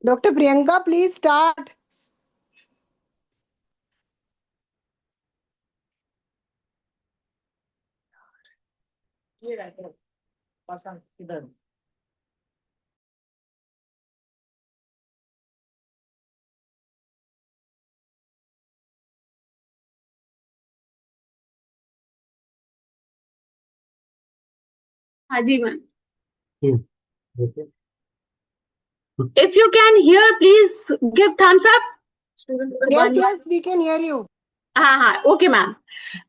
Dr. Priyanka, please start. हाँ जी ma'am. If you can hear, please give thumbs up. Yes, we can hear you. हाँ, okay ma'am.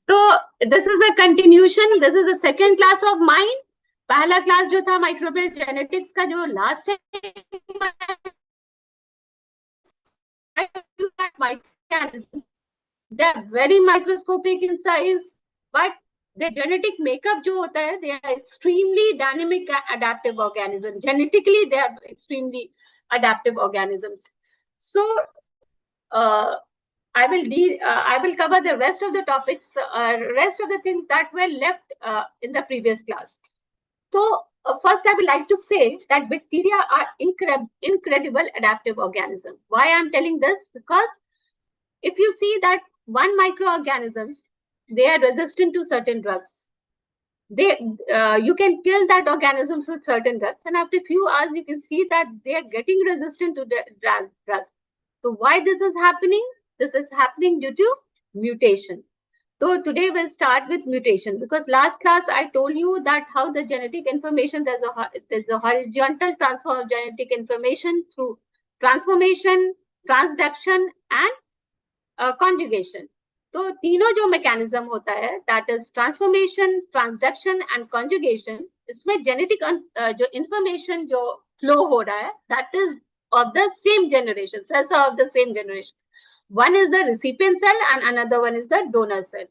So this is a continuation. This is the second class of mine. पहला class जो था microbial genetics का जो last है, they are very microscopic in size, but the genetic makeup जो होता है, they are extremely dynamic adaptive organism. Genetically they are extremely adaptive organisms. So I will cover the rest of the topics, rest of the things that were left in the previous class. So first I would like to say that bacteria are incredible adaptive organism. Why I'm telling this? Because if you see that one microorganisms, they are resistant to certain drugs. You can kill that organisms with certain drugs, and after a few hours you can see that they are getting resistant to the drug. So why this is happening? This is happening due to mutation. So today we'll start with mutation, because last class I told you that how the genetic information, there's a horizontal transfer of genetic information through transformation, transduction and conjugation. तो तीनों जो mechanism होता है, that is transformation, transduction and conjugation, इसमें genetic जो information जो flow हो रहा है, that is of the same generation, cells are of the same generation. One is the recipient cell and another one is the donor cell.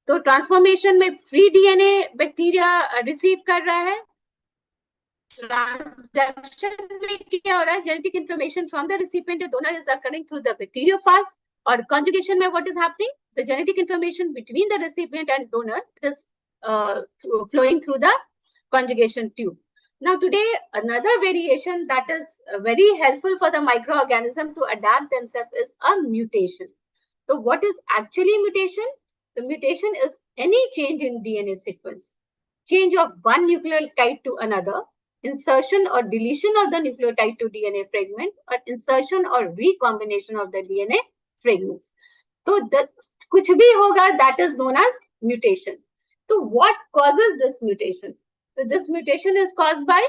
तो transformation में free DNA bacteria receive कर रहा है, transduction में क्या हो रहा है, genetic information from the recipient donor is occurring through the bacteriophage, और कॉन्जुगेशन में what is happening, the genetic information between the recipient and donor is flowing through the conjugation tube. Now today another variation that is very helpful for the microorganism to adapt themselves is a mutation. So what is actually mutation? The mutation is any change in DNA sequence, change of one nucleotide to another, insertion or deletion of the nucleotide to DNA fragment, or insertion or recombination of the DNA fragments. So कुछ भी होगा, that is known as mutation. So what causes this mutation? So this mutation is caused by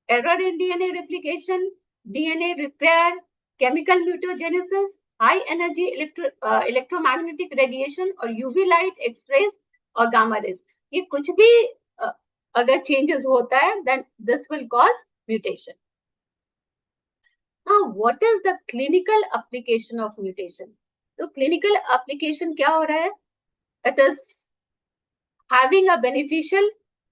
error in DNA replication, DNA repair, chemical mutagenesis, high energy electromagnetic radiation और UV light, X-rays और gamma rays. ये कुछ भी अगर changes होता है, then this will cause mutation. Now, what is the clinical application of mutation? तो clinical application क्या हो रहा है? It is having a beneficial,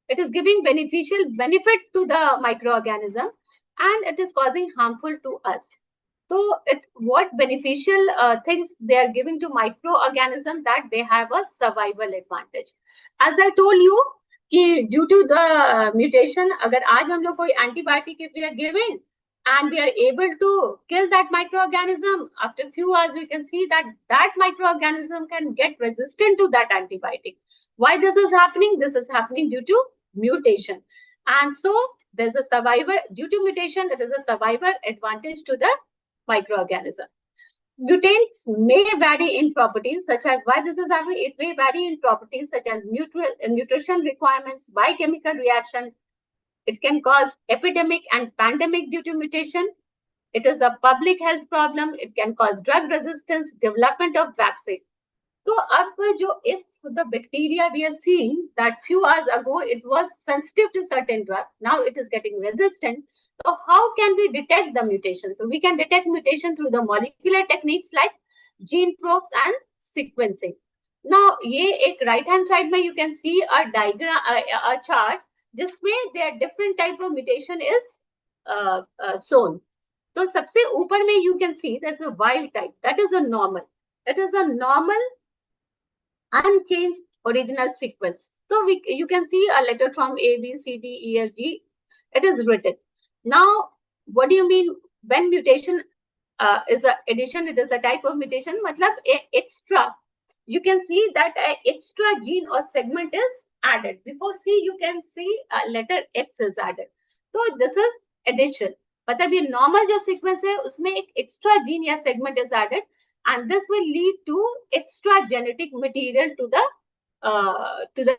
it is giving beneficial benefit to the microorganism, and it is causing harmful to us. So what beneficial things they are giving to microorganism, that they have a survival advantage. As I told you कि due to the mutation, अगर आज हम लोग कोई antibiotic if we are giving and we are able to kill that microorganism, after a few hours we can see that that microorganism can get resistant to that antibiotic. Why this is happening? This is happening due to mutation. And so there's a survivor, due to mutation, there is a survivor advantage to the microorganism. Mutants may vary in properties, such as, why this is happening? It may vary in properties such as nutrition requirements, biochemical reaction. It can cause epidemic and pandemic due to mutation. It is a public health problem. It can cause drug resistance, development of vaccine. So अब जो, if the bacteria we are seeing that few hours ago it was sensitive to certain drug, now it is getting resistant. So how can we detect the mutation? So we can detect mutation through the molecular techniques like gene probes and sequencing. Now ये एक right hand side में you can see a diagram, a chart जिसमें there are different type of mutation is shown. तो सबसे ऊपर में you can see that's a wild type, that is a normal. It is a normal unchanged original sequence. So you can see a letter from A, B, C, D, E, F, G. It is written. Now, what do you mean when mutation is a addition, it is a type of mutation. Matlab extra, you can see that extra gene or segment is added. Before C, you can see letter X is added. So this is addition. मतलब ये normal जो sequence है उसमें एक extra gene या segment is added, and this will lead to extra genetic material to the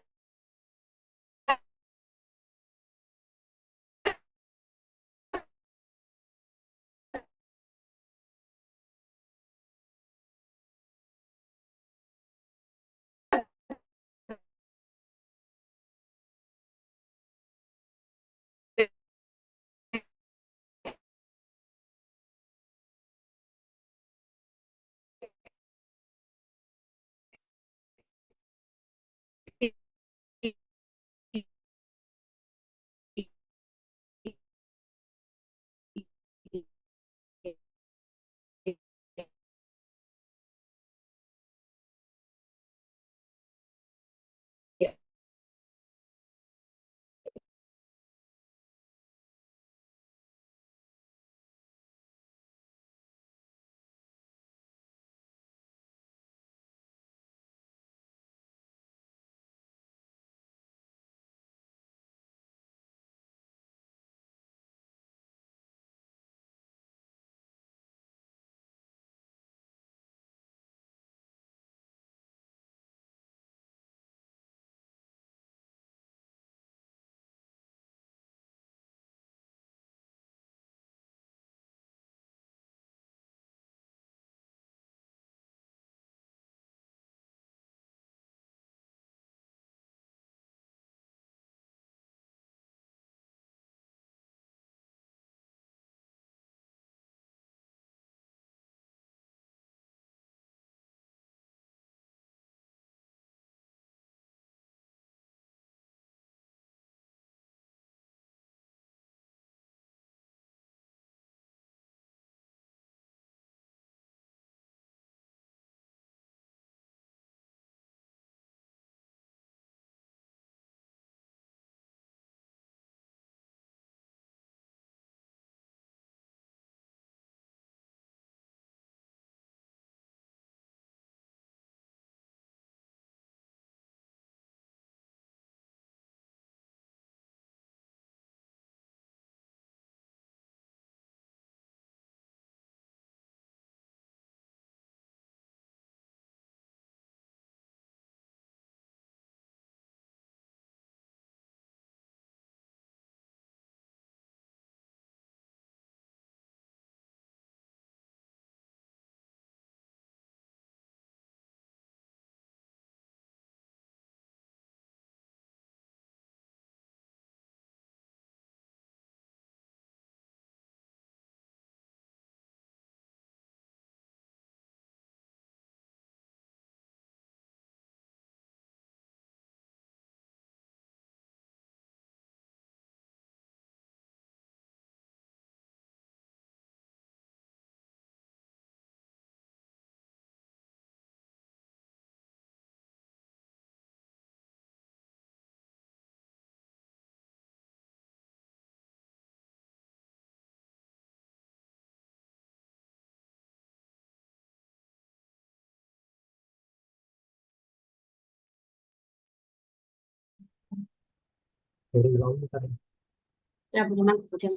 क्या बोलना मुझे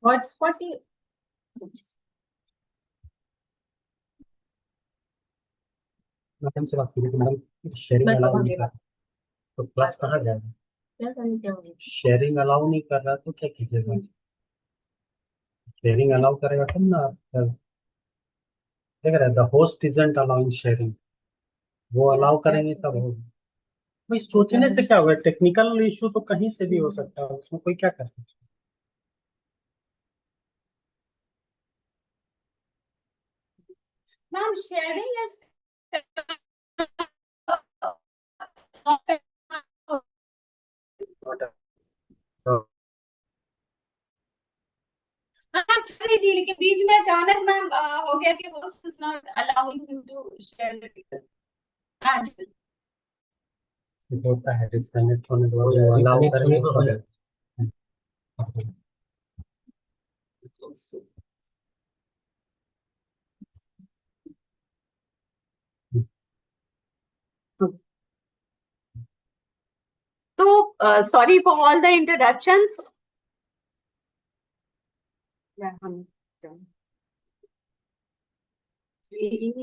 What's 40? मैडम से बात करिए तो मैडम शेयरिंग अलाउ नहीं कर रहा तो क्लास कहाँ जाएगा? क्या करने क्या होगा? शेयरिंग अलाउ नहीं कर रहा तो क्या कीजिएगा? शेयरिंग अलाउ करेगा तब ना देख रहे the host isn't allowing sharing, वो अलाउ करेंगे तब होगा। भाई सोचने से क्या होगा, टेक्निकल इशू तो कहीं से भी हो सकता है, उसमें कोई क्या कर सकता है। Ma'am, sharing is sorry दी, लेकिन बीच में अचानक मैम हो गया कि host is not allowing you to share it. हाँ जी. होता है डिस्कनेक्ट होने के बाद अलाउ करेंगे तो हो जाएगा. So sorry for all the interruptions.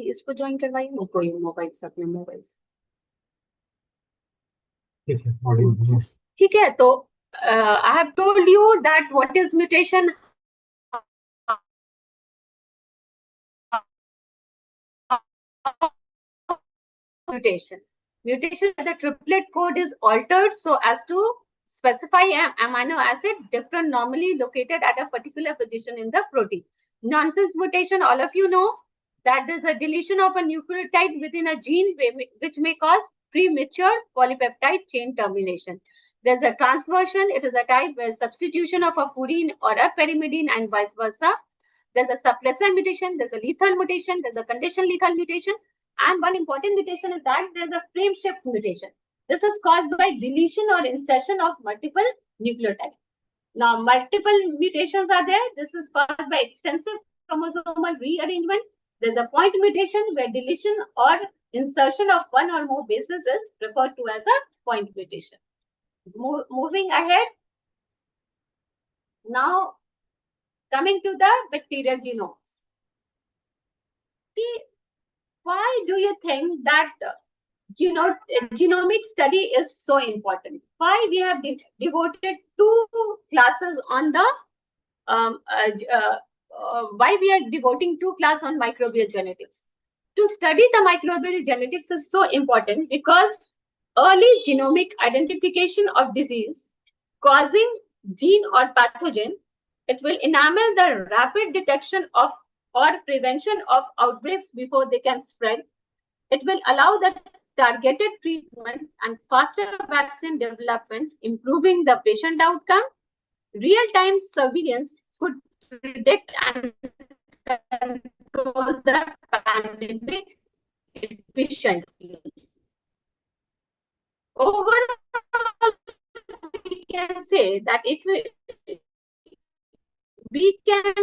इसको ज्वाइन करवाइए कोई मोबाइल से अपने मोबाइल से. ठीक है. तो I have told you that what is mutation. Mutation, the triplet code is altered so as to specify an amino acid different normally located at a particular position in the protein. Nonsense mutation, all of you know that there's a deletion of a nucleotide within a gene which may cause premature polypeptide chain termination. There's a transversion, it is a type where substitution of a purine or a pyrimidine and vice versa. There's a suppressor mutation, there's a lethal mutation, there's a condition lethal mutation. And one important mutation is that there's a frame shift mutation. This is caused by deletion or insertion of multiple nucleotides. Now, multiple mutations are there. This is caused by extensive chromosomal rearrangement. There's a point mutation where deletion or insertion of one or more bases is referred to as a point mutation. Moving ahead. Now, coming to the bacterial genomes. Why do you think that genomic study is so important? Why we have devoted 2 classes on the why we are devoting 2 classes on microbial genetics? To study the microbial genetics is so important because early genomic identification of disease causing gene or pathogen, it will enable the rapid detection of or prevention of outbreaks before they can spread. It will allow the targeted treatment and faster vaccine development, improving the patient outcome. Real-time surveillance could predict and control the pandemic efficiently. Overall, we can say that if we can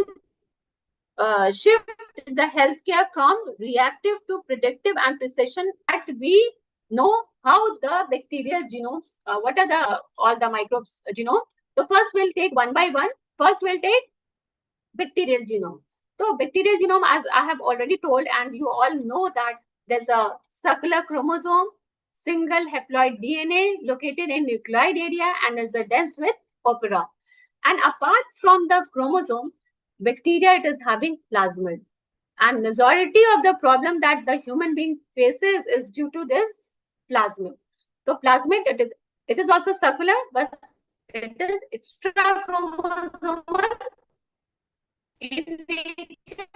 shift the healthcare from reactive to predictive and precision, that we know how the bacterial genomes, what are all the microbes genome. So first we'll take one by one. First we'll take bacterial genome. So bacterial genome, as I have already told, and you all know that there's a circular chromosome, single haploid DNA located in nucleoid area and is dense with operon. And apart from the chromosome, bacteria, it is having plasmid. And majority of the problem that the human being faces is due to this plasmid. So plasmid, it is also circular, but it is extra chromosomal in nature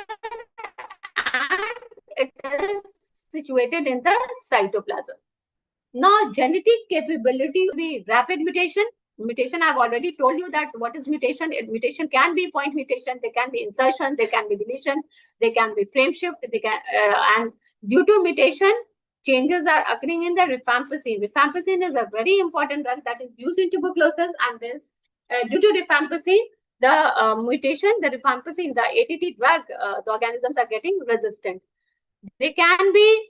and it is situated in the cytoplasm. Now, genetic capability will be rapid mutation. Mutation, I've already told you that what is mutation. Mutation can be point mutation, they can be insertion, they can be deletion, they can be frame shift, they can and due to mutation, changes are occurring in the rifampicin. Rifampicin is a very important drug that is used in tuberculosis, and this due to rifampicin, the mutation, the rifampicin, the ATT drug, the organisms are getting resistant. They can be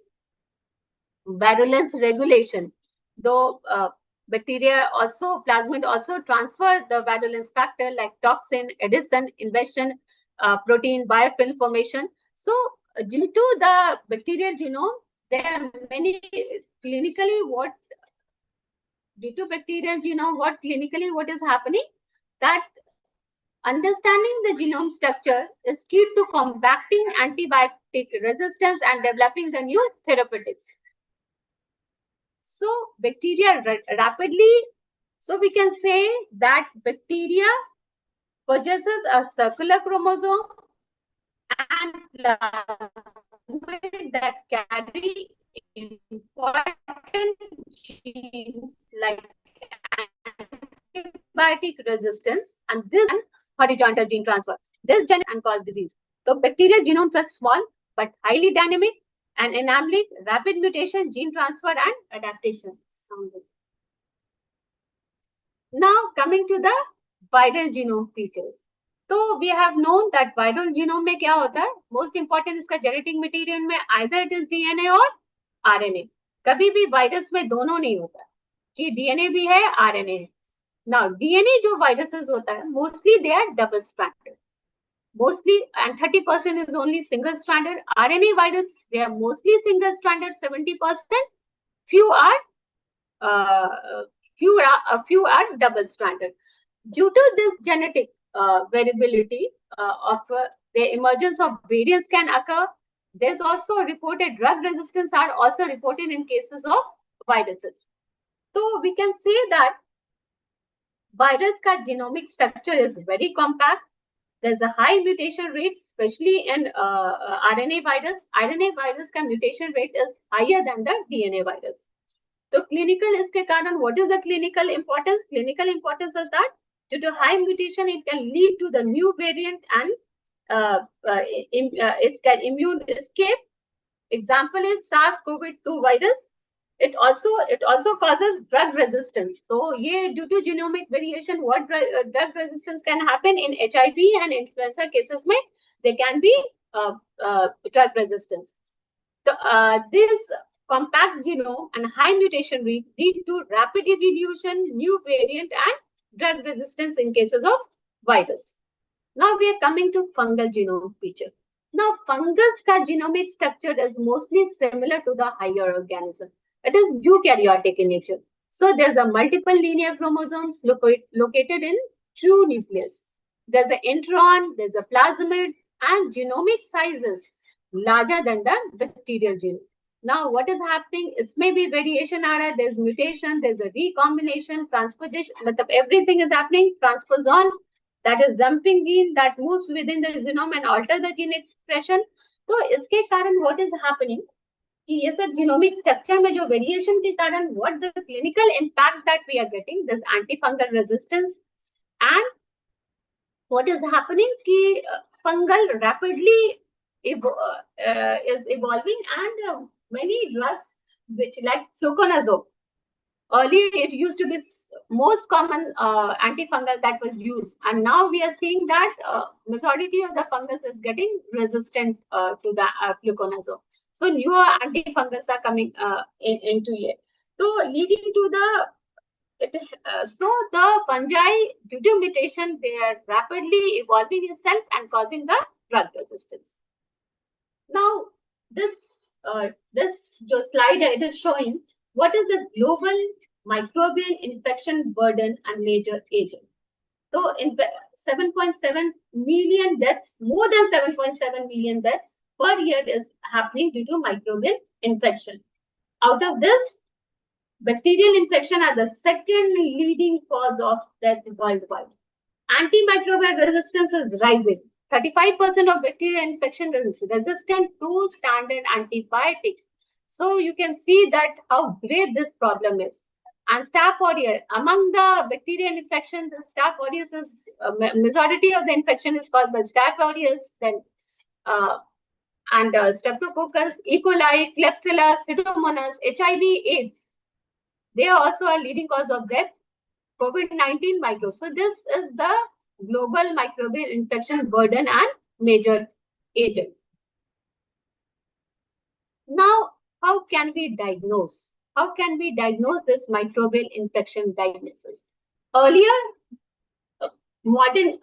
virulence regulation, though bacteria also, plasmid also transfer the virulence factor like toxin, adhesion, invasion, protein, biofilm formation. So due to the bacterial genome, there are many clinically due to bacterial genome, what is happening, that understanding the genome structure is key to combating antibiotic resistance and developing the new therapeutics. So bacteria rapidly, so we can say that bacteria possesses a circular chromosome and plasmid that carry important genes like antibiotic resistance, and this horizontal gene transfer. This generate and cause disease. So bacterial genomes are small but highly dynamic and enabling rapid mutation, gene transfer, and adaptation. Now coming to the viral genome features. So we have known that viral genome में क्या होता है? Most important इसका genetic material में either it is DNA or RNA. कभी भी virus में दोनों नहीं होता कि DNA भी है RNA है. Now DNA जो viruses होता है mostly they are double stranded. Mostly, and 30% is only single stranded. RNA virus they are mostly single stranded. 70%. Few are double stranded. Due to this genetic variability of the emergence of variants can occur. There's also reported drug resistance are also reported in cases of viruses. So we can say that virus ka genomic structure is very compact. There's a high mutation rate, especially in RNA virus. RNA virus ka mutation rate is higher than the DNA virus. So clinical iske karan, what is the clinical importance? Clinical importance is that due to high mutation, it can lead to the new variant and it can immune escape. Example is SARS-CoV-2 virus. It also causes drug resistance. So, due to genomic variation, what drug resistance can happen in HIV and influenza cases? There can be drug resistance. So, this compact genome and high mutation rate lead to rapid evolution, new variant, and drug resistance in cases of virus. Now we are coming to fungal genome feature. Now, fungus ka genomic structure is mostly similar to the higher organism. It is eukaryotic in nature. So there's a multiple linear chromosomes located in true nucleus. There's an intron, there's a plasmid, and genomic sizes larger than the bacterial gene. Now, what is happening? Isme bhi variation aa raha hai. There's mutation, there's a recombination, transposition. Everything is happening. Transposon, that is jumping gene that moves within the genome and alter the gene expression. So, iske karan what is happening? कि ये सब genomic structure में जो variation के कारण what the clinical impact that we are getting, this antifungal resistance, and what is happening कि fungal rapidly is evolving, and many drugs which like fluconazole. Earlier, it used to be most common antifungal that was used, and now we are seeing that majority of the fungus is getting resistant to the fluconazole. So newer antifungals are coming into it. So leading to the fungi due to mutation, they are rapidly evolving itself and causing the drug resistance. Now this slide it is showing what is the global microbial infection burden and major agent. So in 7.7 million deaths, more than 7.7 million deaths per year is happening due to microbial infection. Out of this, bacterial infection are the second leading cause of death worldwide. Antimicrobial resistance is rising. 35% of bacterial infection is resistant to standard antibiotics. So you can see that how great this problem is. And Staph aureus, among the bacterial infection, the Staph aureus is majority of the infection is caused by Staph aureus, then Streptococcus, E. coli, Klebsiella, Pseudomonas, HIV/AIDS. They are also a leading cause of death. COVID-19 microbes. So this is the global microbial infection burden and major agent. Now, how can we diagnose? How can we diagnose this microbial infection diagnosis? Earlier, modern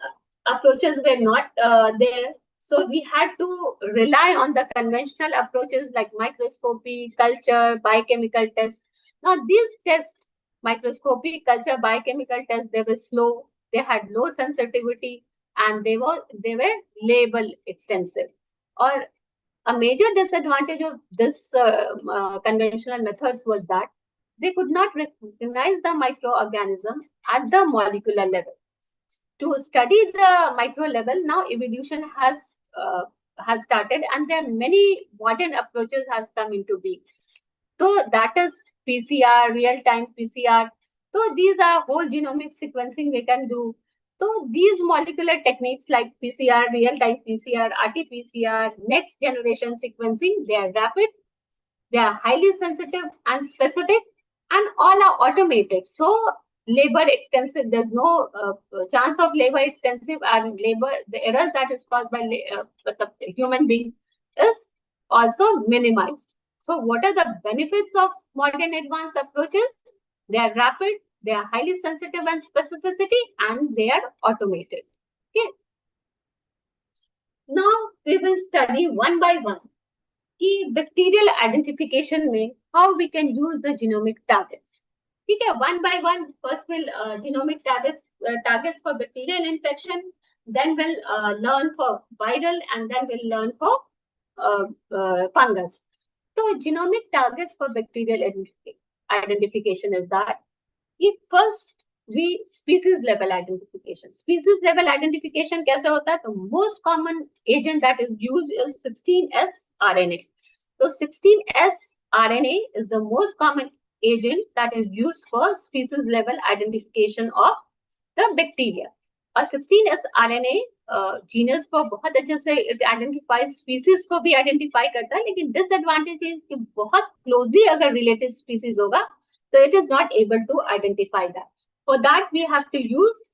approaches were not there. So we had to rely on the conventional approaches like microscopy, culture, biochemical tests. Now these tests, microscopy, culture, biochemical tests, they were slow, they had low sensitivity, and they were label extensive. Or a major disadvantage of this conventional methods was that they could not recognize the microorganism at the molecular level. To study the micro level, now evolution has started, and there are many modern approaches has come into being. So that is PCR, real-time PCR. So these are whole genomic sequencing we can do. So these molecular techniques like PCR, real-time PCR, RT-PCR, next generation sequencing, they are rapid, they are highly sensitive and specific, and all are automated. So labor extensive, there's no chance of labor extensive, and labor, the errors that is caused by the human being is also minimized. So what are the benefits of modern advanced approaches? They are rapid, they are highly sensitive and specificity, and they are automated. Okay. Now we will study one by one कि bacterial identification में how we can use the genomic targets. ठीक है, one by one. First we'll genomic targets for bacterial infection, then we'll learn for viral, and then we'll learn for fungus. So genomic targets for bacterial identification is that if first we species level identification. Species level identification कैसे होता है? तो most common agent that is used is 16S RNA. So 16S RNA is the most common agent that is used for species level identification of the bacteria. और 16S RNA genus को बहुत अच्छे से identify, species को भी identify करता है, लेकिन डिसएडवांटेज है कि बहुत क्लोजली अगर रिलेटेड स्पीसीज होगा तो it is not able to identify that. For that we have to use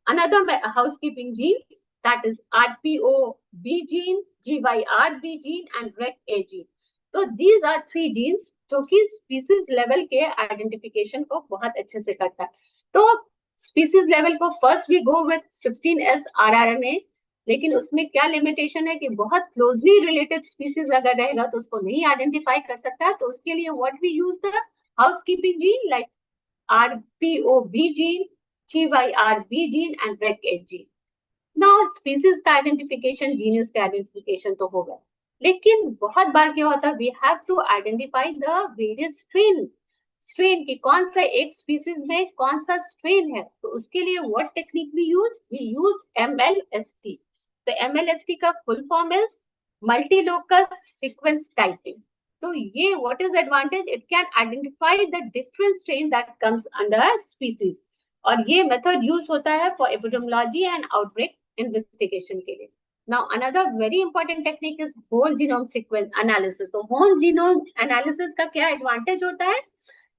another housekeeping genes, that is RPOB gene, GYRB gene and REC-A gene. So these are three genes जो कि species level के identification को बहुत अच्छे से करता है. तो species level को first we go with 16S rRNA, लेकिन उसमें क्या लिमिटेशन है कि बहुत क्लोजली रिलेटेड स्पीसीज अगर रहेगा तो उसको नहीं आइडेंटिफाई कर सकता. तो उसके लिए what we use the housekeeping gene like RPOB gene, GYRB gene and REC-A gene. Now species का आइडेंटिफिकेशन, जीनस का आइडेंटिफिकेशन तो हो गया, लेकिन बहुत बार क्या होता है, we have to identify the various strain की कौन सा एक स्पीसीज में कौन सा स्ट्रेन है. तो उसके लिए what technique we use MLST. तो MLST का full form is multilocus sequence typing. तो ये what is advantage, it can identify the different strain that comes under species, और ये मेथड यूज होता है for epidemiology and outbreak investigation के लिए. Now another very important technique is whole genome sequence analysis. तो whole genome analysis का क्या advantage होता है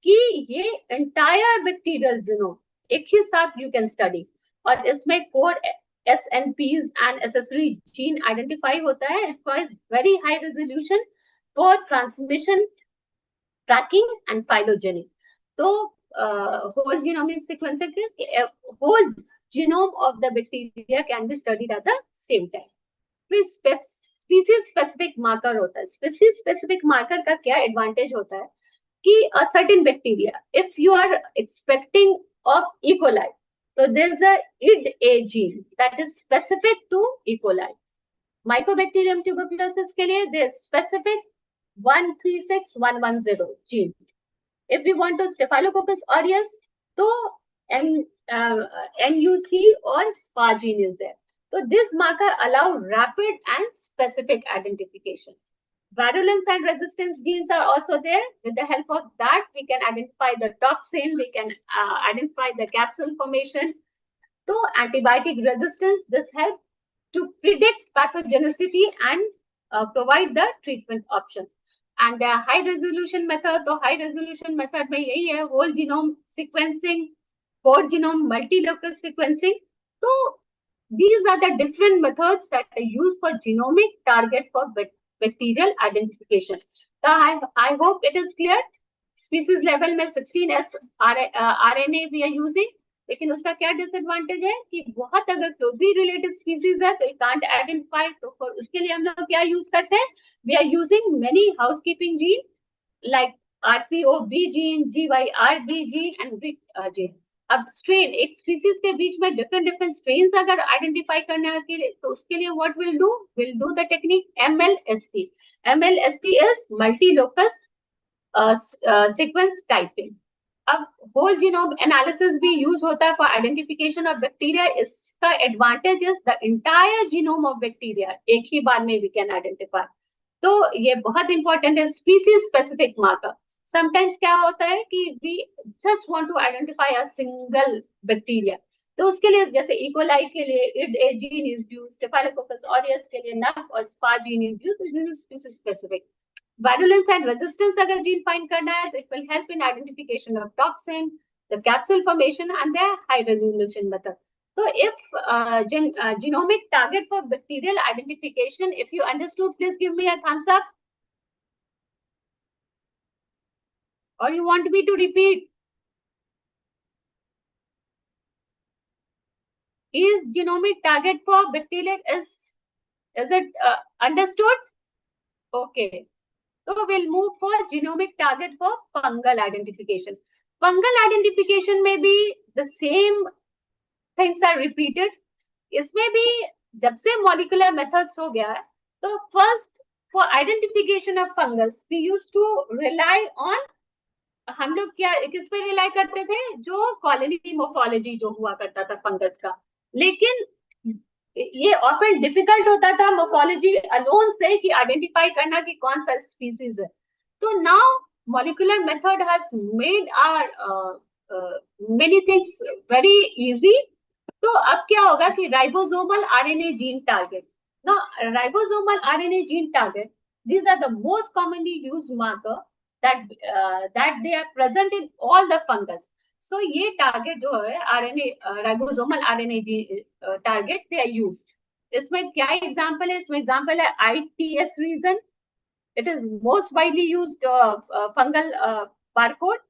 कि ये एंटायर बैक्टीरियल जीनोम एक ही साथ यू कैन स्टडी, और इसमें code SNPs and accessory gene identify होता है. It requires very high resolution for transmission, tracking and phylogeny. So whole genomic sequencing, whole genome of the bacteria can be studied at the same time. फिर species specific marker होता है. Species specific marker का क्या advantage होता है कि a certain bacteria, if you are expecting of E. coli, so there's a ID-A gene that is specific to E. coli. Mycobacterium tuberculosis के लिए there is specific 136110 gene. If we want to Staphylococcus aureus, तो NUC or SPA gene is there. So this marker allow rapid and specific identification. Virulence and resistance genes are also there. With the help of that, we can identify the toxin, we can identify the capsule formation. So antibiotic resistance, this helps to predict pathogenicity and provide the treatment option. And the high resolution method, तो high resolution method में यही है, whole genome sequencing, core genome multi-locus sequencing. So these are the different methods that are used for genomic target for bacterial identification. So I hope it is clear. Species level में 16S RNA we are using, लेकिन उसका क्या disadvantage है कि बहुत अगर closely related species है तो यू कांट आइडेंटिफाई. तो फॉर उसके लिए हम लोग क्या यूज करते हैं, we are using many housekeeping gene like RPOB gene, GYRB gene and REC gene. अब स्ट्रेन, एक स्पीसीज के बीच में डिफरेंट स्ट्रेन्स अगर आइडेंटिफाई करने के लिए, तो उसके लिए what will do the technique MLST. MLST is multi locus sequence typing. अब होल जीनोम एनालिसिस भी यूज होता है फॉर आइडेंटिफिकेशन ऑफ बैक्टीरिया. इसका advantage is the entire genome of bacteria एक ही बार में वी कैन आइडेंटिफाई. तो ये बहुत इंपॉर्टेंट है. स्पीसीज स्पेसिफिक मार्कर, समटाइम्स क्या होता है कि we just want to identify a single bacteria, तो उसके लिए जैसे इकोलाई के लिए इड ए gene is used, staphylococcus aureus के लिए नफ और spa gene is used, this is species specific. Virulence and resistance अगर जीन फाइंड करना है तो it will help in identification of toxin, the capsule formation and the high resolution method. So if genomic target for bacterial identification, if you understood, please give me a thumbs up. Or you want me to repeat? Is genomic target for bacterial is it understood? Okay. So we'll move for genomic target for fungal identification. Fungal identification may be the same things are repeated. इसमें भी जब से molecular methods हो गया है, तो first for identification of fungus we used to rely on, हम लोग क्या किस पे रिलाई करते थे, जो कॉलोनी मोर्फोलॉजी जो हुआ करता था फंगस का, लेकिन ये ऑफन डिफिकल्ट होता था मोर्फोलॉजी अलोन से कि आइडेंटिफाई करना कि कौन सा स्पीसीज है। तो now molecular method has made our many things very easy. तो अब क्या होगा कि ribosomal RNA gene target, now ribosomal RNA gene target, these are the most commonly used marker that they are present in all the fungus. So ये target जो है RNA ribosomal RNA target they are used. इसमें क्या example है? इसमें example है ITS region. It is most widely used fungal barcode.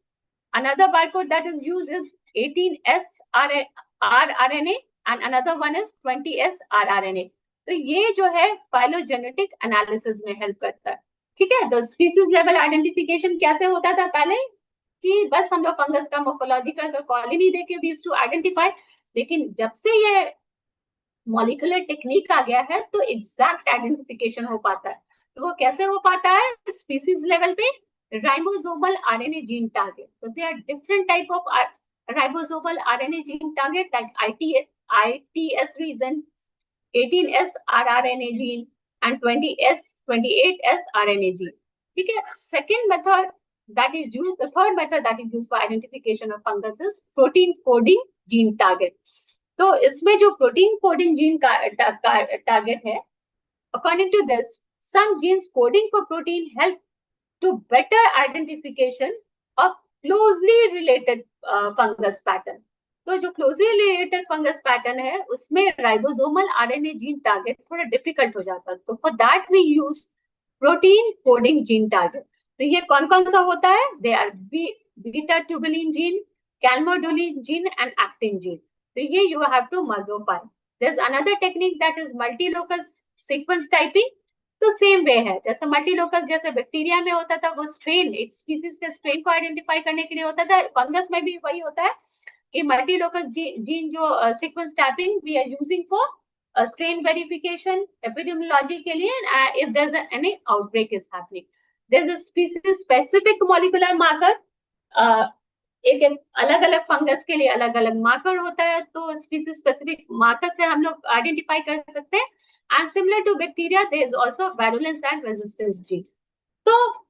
Another barcode that is used is 18S rRNA and another one is 20S rRNA. तो ये जो है phylogenetic analysis में हेल्प करता है। ठीक है, तो स्पीसीज लेवल आइडेंटिफिकेशन कैसे होता था पहले कि बस हम लोग फंगस का मोर्फोलॉजिकल का कॉलोनी देके वी यूज्ड टू आइडेंटिफाई, लेकिन जब से ये मॉलिक्यूलर टेक्निक आ गया है तो एग्जैक्ट आइडेंटिफिकेशन हो पाता है। तो वो कैसे हो पाता है? स्पीसीज लेवल पे राइबोसोमल आरएनए जीन टारगेट, तो they are different type of ribosomal RNA gene target like ITS region, 18S rRNA gene and 28S RNA gene. ठीक है, second method that is used, the third method that is used for identification of fungus is protein coding gene target. तो इसमें जो protein coding gene का target है, according to this, some genes coding for protein help to better identification of closely related fungus pattern. तो जो closely related fungus pattern है उसमें ribosomal RNA gene target थोड़ा डिफिकल्ट हो जाता है, तो for that we use protein coding gene target. तो ये कौन कौन सा होता है? They are beta tubulin gene, calmodulin gene and actin gene. तो ये you have to modify. There is another technique that is multilocus sequence typing. तो सेम वे है, जैसे मल्टीलोकस जैसे बैक्टीरिया में होता था, वो स्ट्रेन एक स्पीसीज के स्ट्रेन को आइडेंटिफाई करने के लिए होता था, फंगस में भी वही होता है कि मल्टीलोकस जीन जो sequence typing we are using for strain verification epidemiology के लिए, if there is any outbreak is happening. There is a species specific molecular marker, एक अलग अलग फंगस के लिए अलग अलग मार्कर होता है, तो स्पीसीज स्पेसिफिक मार्कर से हम लोग आइडेंटिफाई कर सकते हैं। And similar to bacteria there is also virulence and resistance gene. तो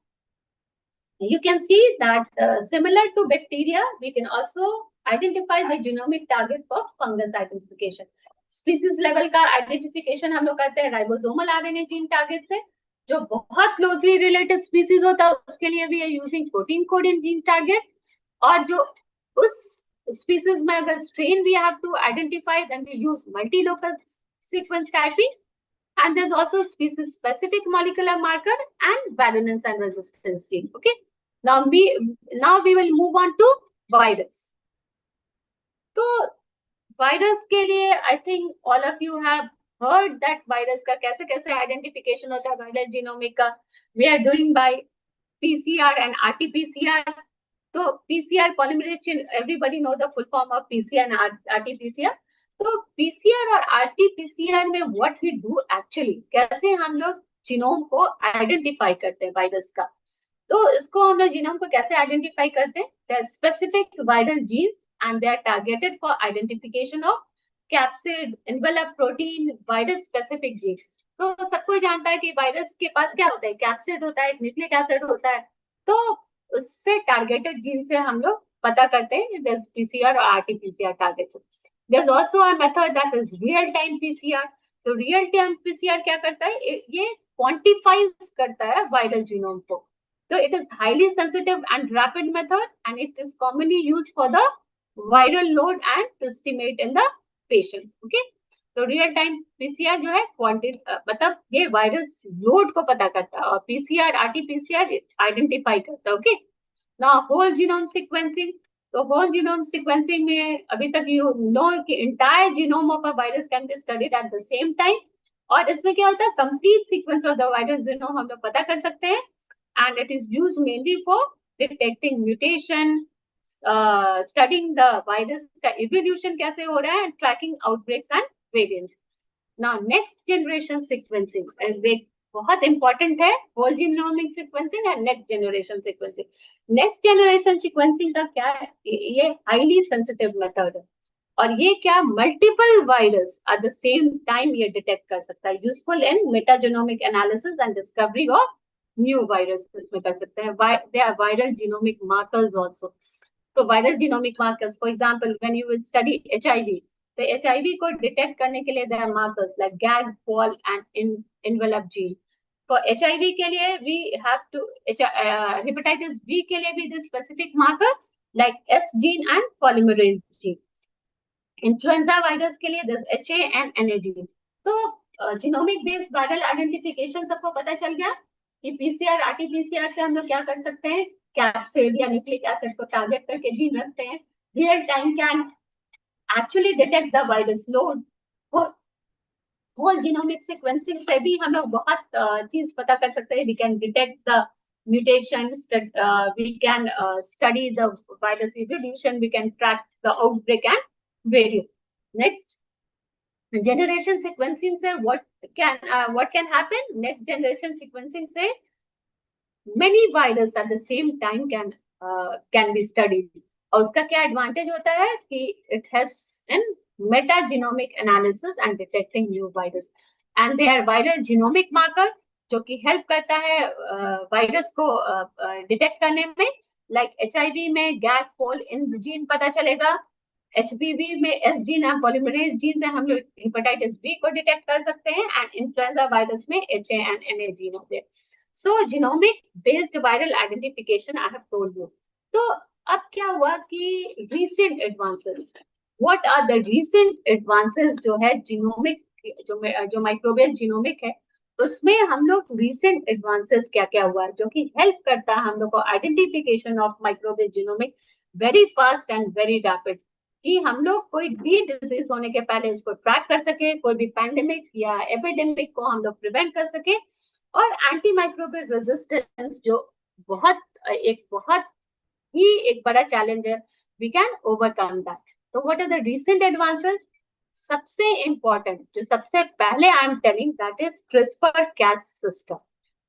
you can see that similar to bacteria we can also identify the genomic target for fungus identification. Species level का identification हम लोग करते हैं ribosomal RNA gene target से, जो बहुत closely related species होता है उसके लिए we are using protein coding gene target, और जो उस species में अगर strain we have to identify then we use multilocus sequence typing, and there's also species specific molecular marker and virulence and resistance gene. Okay, now we will move on to virus. तो virus के लिए I think all of you have heard that virus का कैसे कैसे identification होता है virus genomic का, we are doing by PCR and RTPCR. तो PCR polymerase chain, everybody know the full form of PCR and RTPCR. तो PCR और RTPCR में व्हाट वी डू एक्चुअली, कैसे हम लोग जीनोम को आइडेंटिफाई करते हैं वायरस का। तो इसको हम लोग जीनोम को कैसे आइडेंटिफाई करते हैं? Their specific viral genes and they are targeted for identification of capsid, envelope protein, virus specific gene. तो सबको जानता है कि वायरस के पास क्या होता है, कैप्सिड होता है, न्यूक्लिक एसिड होता है। तो उससे टारगेटेड जीन से हम लोग पता करते हैं, there's PCR और RT-PCR targets. There's also a method that is real time PCR. तो रियल टाइम पीसीआर क्या करता है, ये क्वांटिफाइज करता है वायरल जीनोम को. तो it is highly sensitive and rapid method and it is commonly used for the viral load and to estimate in the patient. Okay, तो रियल टाइम पीसीआर जो है मतलब ये वायरस लोड को पता करता है और पीसीआर आरटी-पीसीआर आइडेंटिफाई करता है. Okay, now whole genome sequencing. तो होल जीनोम सीक्वेंसिंग में अभी तक यू नो कि entire genome of a virus can be studied at the same time. और इसमें क्या होता है, complete sequence of the virus genome हम लोग पता कर सकते हैं. And it is used mainly for detecting mutation, studying the virus का इवोल्यूशन कैसे हो रहा है, tracking outbreaks and variants. Now next generation sequencing बहुत इंपॉर्टेंट है, whole genomic sequencing and next generation sequencing. Next generation sequencing का क्या है, ये हाईली सेंसिटिव मेथड है और ये क्या multiple virus at the same time ये डिटेक्ट कर सकता है. Useful in metagenomic analysis and discovery of new virus इसमें कर सकते हैं. They are viral genomic markers also. तो viral genomic markers, for example when you will study HIV, तो एचआईवी को डिटेक्ट करने के लिए there are markers like gag, pol and envelope gene. For HIV के लिए we have to hepatitis B के लिए भी this specific marker like S gene and polymerase gene. Influenza virus के लिए this HA and NA gene. तो genomic based viral identification सबको पता चल गया कि PCR, RT-PCR से हम लोग क्या कर सकते हैं, कैप्सिड या न्यूक्लिक एसिड को टारगेट करके जीन रखते हैं. Real time can actually detect the virus load. Whole genomic sequencing से भी हम लोग बहुत चीज पता कर सकते हैं. We can detect the mutations, we can study the virus evolution, we can track the outbreak and variant. Next, generation sequencing से what can happen? Next generation sequencing से many virus at the same time can be studied. और उसका क्या advantage होता है कि it helps in metagenomic analysis and detecting new virus. And they are viral genomic marker जो कि help करता है वायरस को डिटेक्ट करने में. लाइक एचआईवी में गैग, पॉल इन जीन पता चलेगा. एचबीवी में S gene and polymerase gene से हम लोग हेपेटाइटिस बी को डिटेक्ट कर सकते हैं. एंड इन्फ्लुएंजा वायरस में एचए एंड एनए जीन होते हैं. So genomic based viral identification I have told you. तो अब क्या हुआ कि recent advances, what are the recent advances जो है जीनोमिक, जो माइक्रोबियल जीनोमिक है उसमें हम लोग रीसेंट एडवांसेस क्या क्या हुआ है जो कि हेल्प करता है हम लोग को identification of microbial genomic very fast and very rapid, कि हम लोग कोई भी डिजीज होने के पहले इसको ट्रैक कर सके, कोई भी पैंडेमिक या एपिडेमिक को हम लोग प्रिवेंट कर सके. और एंटी माइक्रोबियल रेजिस्टेंस जो बहुत ही एक बड़ा चैलेंज है, वी कैन ओवरकम दैट. तो what are the recent advances? सबसे इंपॉर्टेंट जो सबसे पहले I am telling that is CRISPR-Cas system.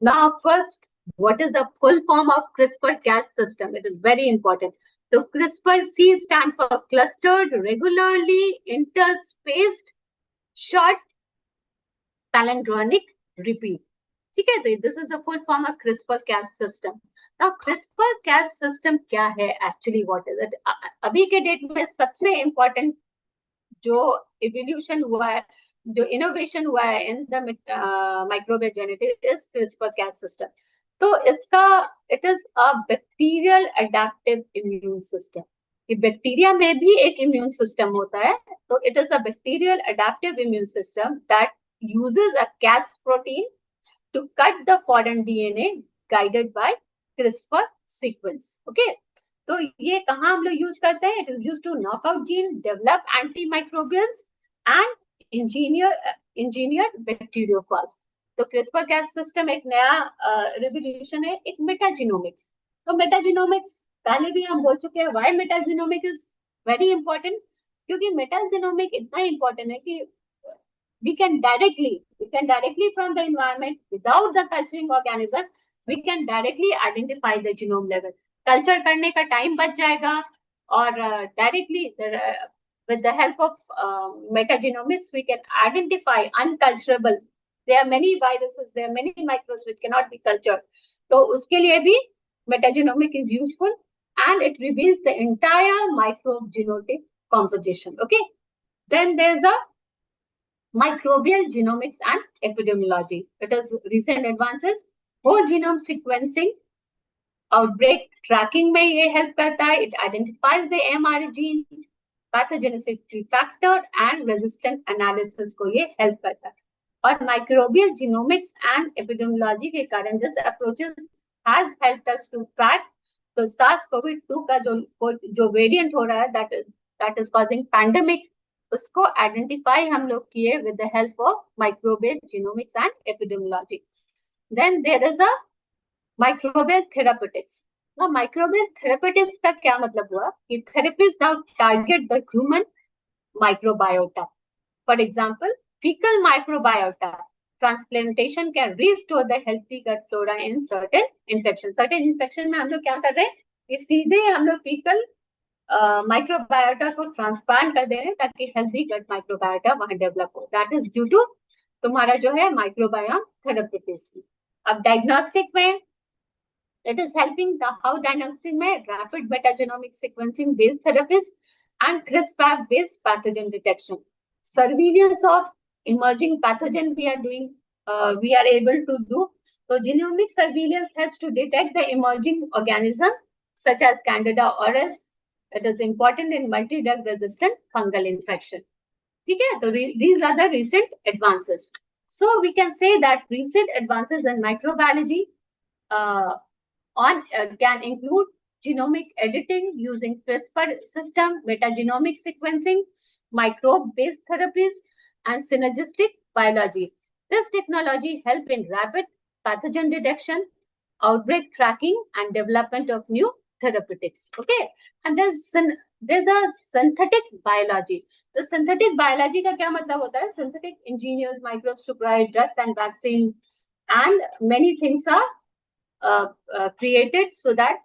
Now first, what is the full form of CRISPR-Cas system? It is very important. So CRISPR-C stand for clustered, regularly interspaced, short palindromic repeat. ठीक है, तो this is the full form of CRISPR-Cas system. Now CRISPR-Cas system क्या है actually, what is it? अभी के date में सबसे important जो इवोल्यूशन हुआ है, जो इनोवेशन हुआ है in the microbial genetics is CRISPR-Cas system. तो इसका it is a bacterial adaptive immune system. कि बैक्टीरिया में भी एक इम्यून सिस्टम होता है, तो it is a bacterial adaptive immune system that uses a Cas protein to cut the foreign DNA guided by CRISPR sequence. Okay, तो ये कहाँ हम लोग यूज करते हैं? It is use to knock out gene, develop antimicrobials and engineer bacteriophage. तो CRISPR-Cas system एक नया रिवोल्यूशन है, एक मेटाजीनोमिक्स. तो मेटाजीनोमिक्स पहले भी हम बोल चुके हैं. Why metagenomic is very important? क्योंकि मेटाजीनोमिक इतना इंपॉर्टेंट है कि we can directly from the environment without the culturing organism, we can directly identify the genome level. Culture करने का टाइम बच जाएगा और directly with the help of metagenomics we can identify unculturable. There are many viruses, there are many microbes which cannot be cultured. तो उसके लिए भी metagenomic is useful, and it reveals the entire microgenetic composition. Okay. Then there's a microbial genomics and epidemiology. It is recent advances. Whole genome sequencing, outbreak tracking में ये help करता है. It identifies the MRA gene, pathogenicity factor and resistant analysis को ये help करता है. और microbial genomics and epidemiology के कारण this approaches has helped us to track तो SARS-CoV-2 का जो वेरिएंट हो रहा है दैट इज कॉजिंग पैंडेमिक, उसको आइडेंटिफाई हम लोग किए with the help of microbial genomics and epidemiology. Then there is a microbial therapeutics. Microbial therapeutics का क्या मतलब हुआ कि therapies now target the human microbiota. For example, fecal microbiota transplantation can restore the healthy gut flora in certain infections. Certain infection में हम लोग क्या कर रहे हैं, ये सीधे हम लोग fecal माइक्रोबायोटा को ट्रांसप्लांट कर दे रहे हैं ताकि हेल्दी गट माइक्रोबायोटा वहां डेवलप हो. दैट इज ड्यू टू तुम्हारा जो है माइक्रोबायोम थेरेपेटिक्स. अब डायग्नोस्टिक में it is helping the how diagnostic में rapid metagenomic sequencing based therapies and CRISPR based pathogen detection. Surveillance of emerging pathogen we are doing, we are able to do. So genomic surveillance helps to detect the emerging organism such as Candida auris. It is important in multi-drug resistant fungal infection. ठीक है, तो these are the recent advances. So we can say that recent advances in microbiology can include genomic editing using CRISPR system, metagenomic sequencing, microbe-based therapies, and synergistic biology. This technology help in rapid pathogen detection, outbreak tracking, and development of new therapeutics. Okay, and there's a synthetic biology. The synthetic biology का क्या मतलब होता है? Synthetic engineers microbes to provide drugs and vaccine, and many things are created so that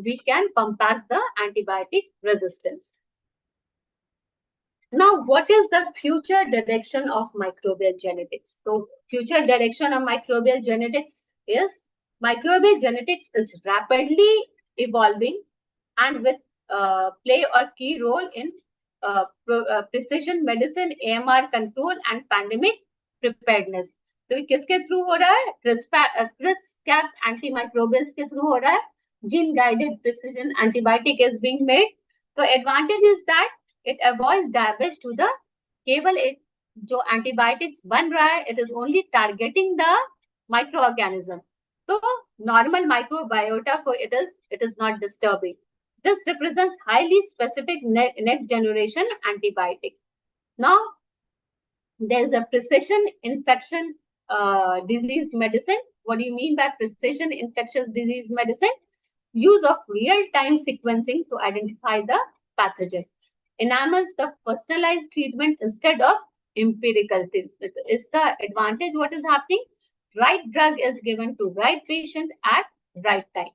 we can combat the antibiotic resistance. Now, what is the future direction of microbial genetics? So, future direction of microbial genetics is rapidly evolving and with play a key role in precision medicine, AMR control, and pandemic preparedness. तो किसके through हो रहा है? CRISPR antimicrobials के through हो रहा है. Gene guided precision antibiotic is being made. तो advantage is that it avoids damage to the केवल जो एंटीबायोटिक्स बन रहा है, it is only targeting the microorganism. तो नॉर्मल माइक्रोबायोटा को it is not disturbing. This represents highly specific next generation antibiotic. Now there is a precision infection disease medicine. What do you mean by precision infectious disease medicine? Use of real-time sequencing to identify the pathogen. Enables the personalized treatment instead of empirical treatment. Is the advantage what is happening? Right drug is given to right patient at right time.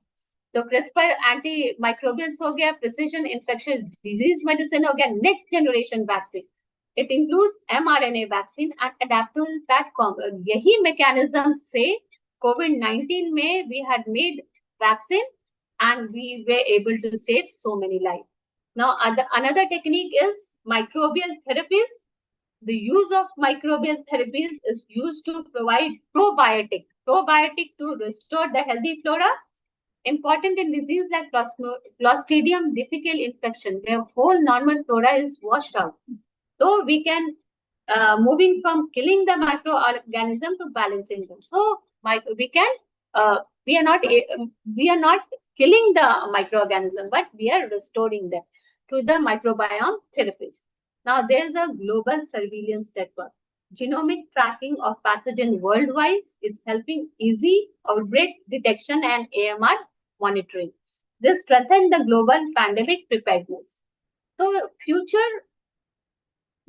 So CRISPR antimicrobials हो गया, precision infectious disease medicine हो गया, next generation vaccine. It includes mRNA vaccine and adaptable platform. यही mechanism से COVID-19 में we had made vaccine and we were able to save so many lives. Now, another technique is microbial therapies. The use of microbial therapies is used to provide probiotic to restore the healthy flora. Important in disease like Clostridium difficile infection, where whole normal flora is washed out. So we can moving from killing the microorganism to balancing them. So we are not killing the microorganism, but we are restoring them through the microbiome therapies. Now there is a global surveillance network. Genomic tracking of pathogen worldwide is helping easy outbreak detection and AMR monitoring. This strengthens the global pandemic preparedness. So future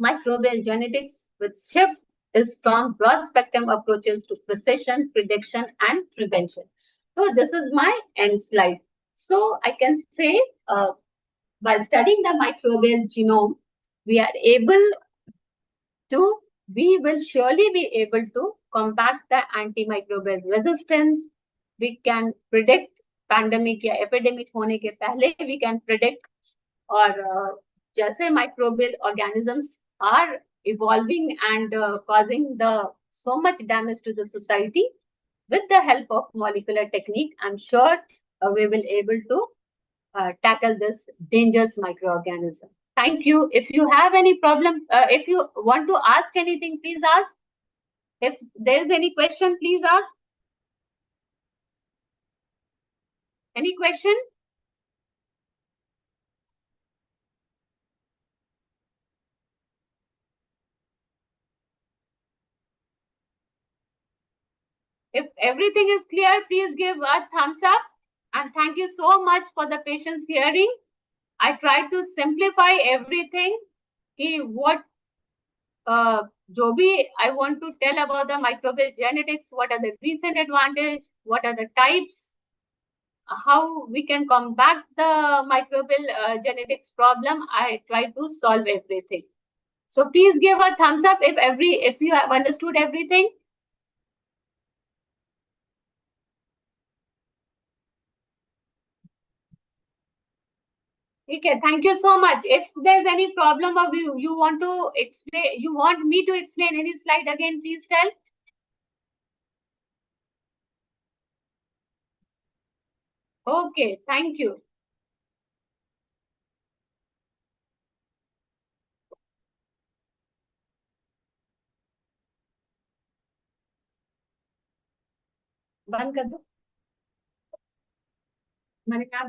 microbial genetics with shift is from broad spectrum approaches to precision, prediction, and prevention. So this is my end slide. So I can say by studying the microbial genome, we will surely be able to combat the antimicrobial resistance. We can predict pandemic या epidemic होने के पहले we can predict, और जैसे microbial organisms are evolving and causing so much damage to the society, with the help of molecular technique, I'm sure we will able to tackle this dangerous microorganism. Thank you. If you have any problem, if you want to ask anything, please ask. If there is any question, please ask. Any question? If everything is clear, please give a thumbs up. And thank you so much for the patience hearing. I tried to simplify everything. What Joby, I want to tell about the microbial genetics. What are the recent advantage? What are the types? How we can combat the microbial genetics problem? I try to solve everything. So please give a thumbs up if you have understood everything. Okay, thank you so much. If there's any problem or you want to explain, you want me to explain any slide again, please tell. Okay, thank you. बंद कर दो मैंने क्या